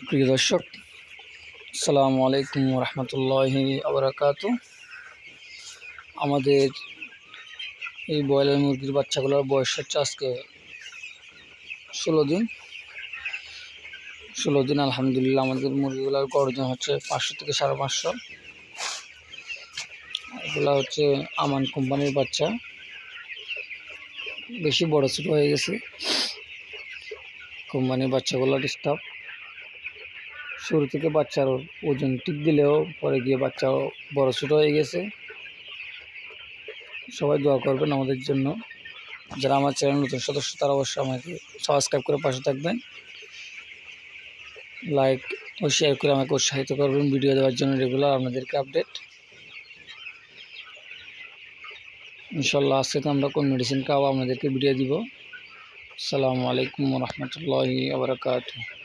প্রিয় দর্শক, আসসালামু আলাইকুম রহমতুল্লাহি আবরাকাতু। আমাদের এই ব্রয়লার মুরগির বাচ্চাগুলোর বয়স হচ্ছে আজকে 16 দিন। আলহামদুলিল্লাহ আমাদের মুরগিগুলোর গড় হচ্ছে 500 থেকে 550। এগুলো হচ্ছে আমান কোম্পানির বাচ্চা, বেশি বড় ছোট হয়ে গেছে। কোম্পানির বাচ্চাগুলোর স্টাফ শুরু থেকে বাচ্চার ওজন ঠিক দিলেও পরে গিয়ে বাচ্চা বড় ছোট হয়ে গেছে। সবাই দোয়া করবেন আমাদের জন্য। যারা আমার চ্যানেল নতুন সদস্য তারা অবশ্যই আমাকে সাবস্ক্রাইব করে পাশে থাকবেন, লাইক ও শেয়ার করে আমাকে উৎসাহিত করবেন ভিডিও দেওয়ার জন্য রেগুলার আপনাদেরকে আপডেট। ইনশাল্লাহ আজকে তো আমরা কোন মেডিসিন খাওয়া আপনাদেরকে ভিডিও দিব। আসসালামু আলাইকুম রহমতুল্লাহি আবরাকাতুহু।